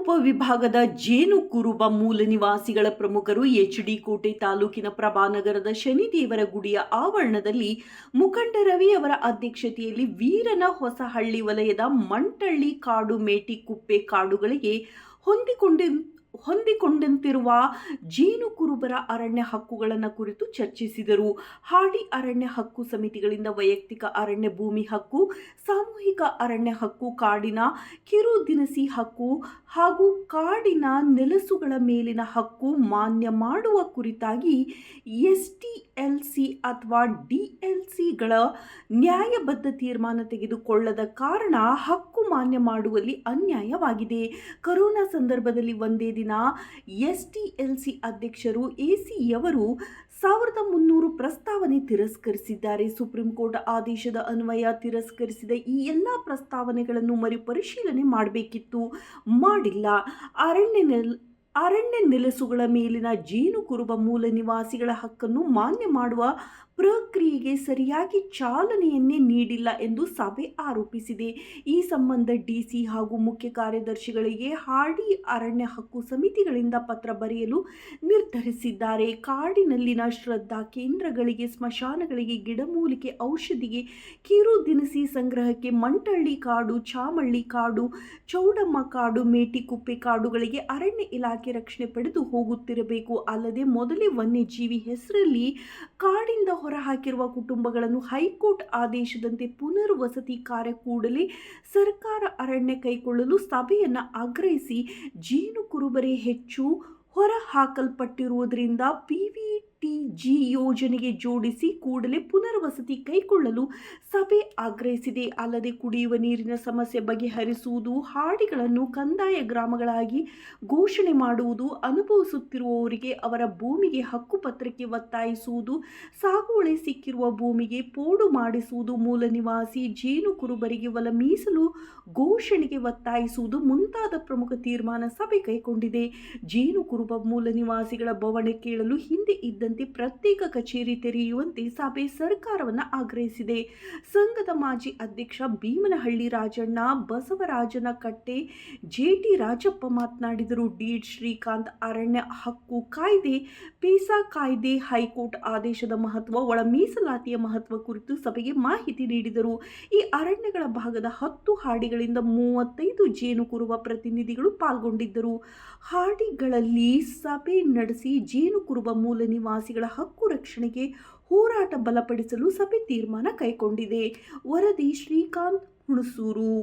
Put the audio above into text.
ಉಪವಿಭಾಗದ ಜೇನು ಕುರುಬ ಮೂಲ ನಿವಾಸಿಗಳ ಪ್ರಮುಖರು ಎಚ್.ಡಿ. ಕೋಟೆ ತಾಲೂಕಿನ ಪ್ರಭಾನಗರದ ಶನಿದೇವರ ಗುಡಿಯ ಆವರಣದಲ್ಲಿ ಮುಖಂಡ ರವಿ ಅವರ ಅಧ್ಯಕ್ಷತೆಯಲ್ಲಿ ವೀರನ ಹೊಸಹಳ್ಳಿ ವಲಯದ ಮಂಟಳ್ಳಿ ಕಾಡು ಮೇಟಿ ಕುಪ್ಪೆ ಕಾಡುಗಳಿಗೆ ಹೊಂದಿಕೊಂಡಂತಿರುವ ಜೇನು ಕುರುಬರ ಅರಣ್ಯ ಹಕ್ಕುಗಳನ್ನು ಕುರಿತು ಚರ್ಚಿಸಿದರು. ಹಾಡಿ ಅರಣ್ಯ ಹಕ್ಕು ಸಮಿತಿಗಳಿಂದ ವೈಯಕ್ತಿಕ ಅರಣ್ಯ ಭೂಮಿ ಹಕ್ಕು, ಸಾಮೂಹಿಕ ಅರಣ್ಯ ಹಕ್ಕು, ಕಾಡಿನ ಕಿರು ದಿನಸಿ ಹಕ್ಕು ಹಾಗೂ ಕಾಡಿನ ನೆಲಸುಗಳ ಮೇಲಿನ ಹಕ್ಕು ಮಾನ್ಯ ಮಾಡುವ ಕುರಿತಾಗಿ ಎಸ್ಟಿಎಲ್ಸಿ ಅಥವಾ ಡಿಎಲ್ಸಿಗಳ ನ್ಯಾಯಬದ್ಧ ತೀರ್ಮಾನ ತೆಗೆದುಕೊಳ್ಳದ ಕಾರಣ ಹಕ್ಕು ಮಾನ್ಯ ಮಾಡುವಲ್ಲಿ ಅನ್ಯಾಯವಾಗಿದೆ. ಕೊರೋನಾ ಸಂದರ್ಭದಲ್ಲಿ ಒಂದೇ ದಿನ ಎಸ್ಟಿಎಲ್ಸಿ ಅಧ್ಯಕ್ಷರು ಎಸಿಯವರು 1300 ಪ್ರಸ್ತಾವನೆ ತಿರಸ್ಕರಿಸಿದ್ದಾರೆ. ಸುಪ್ರೀಂ ಕೋರ್ಟ್ ಆದೇಶದ ಅನ್ವಯ ತಿರಸ್ಕರಿಸಿದ ಈ ಎಲ್ಲ ಪ್ರಸ್ತಾವನೆಗಳನ್ನು ಮರುಪರಿಶೀಲನೆ ಮಾಡಬೇಕಿತ್ತು, ಮಾಡಿಲ್ಲ. ಅರಣ್ಯ ನೆಲಸುಗಳ ಮೇಲಿನ ಜೇನು ಕುರುಬ ಮೂಲ ನಿವಾಸಿಗಳ ಹಕ್ಕನ್ನು ಮಾನ್ಯ ಮಾಡುವ ಪ್ರಕ್ರಿಯೆಗೆ ಸರಿಯಾಗಿ ಚಾಲನೆಯನ್ನೇ ನೀಡಿಲ್ಲ ಎಂದು ಸಭೆ ಆರೋಪಿಸಿದೆ. ಈ ಸಂಬಂಧ ಡಿಸಿ ಹಾಗೂ ಮುಖ್ಯ ಕಾರ್ಯದರ್ಶಿಗಳಿಗೆ ಹಾಡಿ ಅರಣ್ಯ ಹಕ್ಕು ಸಮಿತಿಗಳಿಂದ ಪತ್ರ ಬರೆಯಲು ನಿರ್ಧರಿಸಿದ್ದಾರೆ. ಕಾಡಿನಲ್ಲಿನ ಶ್ರದ್ಧಾ ಕೇಂದ್ರಗಳಿಗೆ, ಸ್ಮಶಾನಗಳಿಗೆ, ಗಿಡಮೂಲಿಕೆ, ಔಷಧಿಗೆ, ಕಿರು ದಿನಸಿ ಸಂಗ್ರಹಕ್ಕೆ, ಮಂಟಳ್ಳಿ ಕಾಡು, ಚಾಮಳ್ಳಿ ಕಾಡು, ಚೌಡಮ್ಮ ಕಾಡು, ಮೇಟಿ ಕುಪ್ಪೆ ಕಾಡುಗಳಿಗೆ ಅರಣ್ಯ ಇಲಾಖೆ ರಕ್ಷಣೆ ಪಡೆದು ಹೋಗುತ್ತಿರಬೇಕು. ಅಲ್ಲದೆ ಮೊದಲೇ ವನ್ಯಜೀವಿ ಹೆಸರಲ್ಲಿ ಕಾಡಿಂದ ಹೊರಹಾಕಿರುವ ಕುಟುಂಬಗಳನ್ನು ಹೈಕೋರ್ಟ್ ಆದೇಶದಂತೆ ಪುನರ್ವಸತಿ ಕಾರ್ಯ ಕೂಡಲೇ ಸರ್ಕಾರ ಅರಣ್ಯ ಕೈಗೊಳ್ಳಲು ಸಭೆಯನ್ನು ಆಗ್ರಹಿಸಿ ಜೇನು ಕುರುಬರೇ ಹೆಚ್ಚು ಹೊರಹಾಕಲ್ಪಟ್ಟಿರುವುದರಿಂದ ಪಿವಿಟಿಜಿ ಯೋಜನೆಗೆ ಜೋಡಿಸಿ ಕೂಡಲೇ ಪುನರ್ವಸತಿ ಕೈಗೊಳ್ಳಲು ಸಭೆ ಆಗ್ರಹಿಸಿದೆ. ಅಲ್ಲದೆ ಕುಡಿಯುವ ನೀರಿನ ಸಮಸ್ಯೆ ಬಗೆಹರಿಸುವುದು, ಹಾಡಿಗಳನ್ನು ಕಂದಾಯ ಗ್ರಾಮಗಳಾಗಿ ಘೋಷಣೆ ಮಾಡುವುದು, ಅನುಭವಿಸುತ್ತಿರುವವರಿಗೆ ಅವರ ಭೂಮಿಗೆ ಹಕ್ಕುಪತ್ರಕ್ಕೆ ಒತ್ತಾಯಿಸುವುದು, ಸಾಗುವಳಿ ಸಿಕ್ಕಿರುವ ಭೂಮಿಗೆ ಪೋಡು ಮಾಡಿಸುವುದು, ಮೂಲ ನಿವಾಸಿ ಜೇನು ಕುರುಬರಿಗೆ ಹೊಲ ಮೀಸಲು ಘೋಷಣೆಗೆ ಒತ್ತಾಯಿಸುವುದು ಮುಂತಾದ ಪ್ರಮುಖ ತೀರ್ಮಾನ ಸಭೆ ಕೈಗೊಂಡಿದೆ. ಜೇನು ಕುರುಬ ಮೂಲ ನಿವಾಸಿಗಳ ಬವಣೆ ಕೇಳಲು ಹಿಂದೆ ಇದ್ದಂತೆ ಪ್ರತ್ಯೇಕ ಕಚೇರಿ ತೆರೆಯುವಂತೆ ಸಭೆ ಸರ್ಕಾರವನ್ನು ಆಗ್ರಹಿಸಿದೆ. ಸಂಘದ ಮಾಜಿ ಅಧ್ಯಕ್ಷ ಭೀಮನಹಳ್ಳಿ ರಾಜಣ್ಣ, ಬಸವರಾಜನ ಕಟ್ಟೆ, ಜೆಟಿ ರಾಜಪ್ಪ ಮಾತನಾಡಿದರು. ಡೀಡ್ ಶ್ರೀಕಾಂತ್ ಅರಣ್ಯ ಹಕ್ಕು ಕಾಯ್ದೆ, ಪೇಸಾ ಕಾಯ್ದೆ, ಹೈಕೋರ್ಟ್ ಆದೇಶದ ಮಹತ್ವ, ಒಳ ಮೀಸಲಾತಿಯ ಮಹತ್ವ ಕುರಿತು ಸಭೆಗೆ ಮಾಹಿತಿ ನೀಡಿದರು. ಈ ಅರಣ್ಯಗಳ ಭಾಗದ 10 ಹಾಡಿಗಳಿಂದ 35 ಜೇನು ಕುರುಬ ಪ್ರತಿನಿಧಿಗಳು ಪಾಲ್ಗೊಂಡಿದ್ದರು. ಹಾಡಿಗಳಲ್ಲಿ ಸಭೆ ನಡೆಸಿ ಜೇನು ಕುರುಬ ಮೂಲ ನಿವಾಸಿಗಳ ಹಕ್ಕು ರಕ್ಷಣೆಗೆ ಹೋರಾಟ ಬಲಪಡಿಸಲು ಸಭೆ ತೀರ್ಮಾನ ಕೈಗೊಂಡಿದೆ. ವರದಿ ಶ್ರೀಕಾಂತ್ ಹುಣಸೂರು.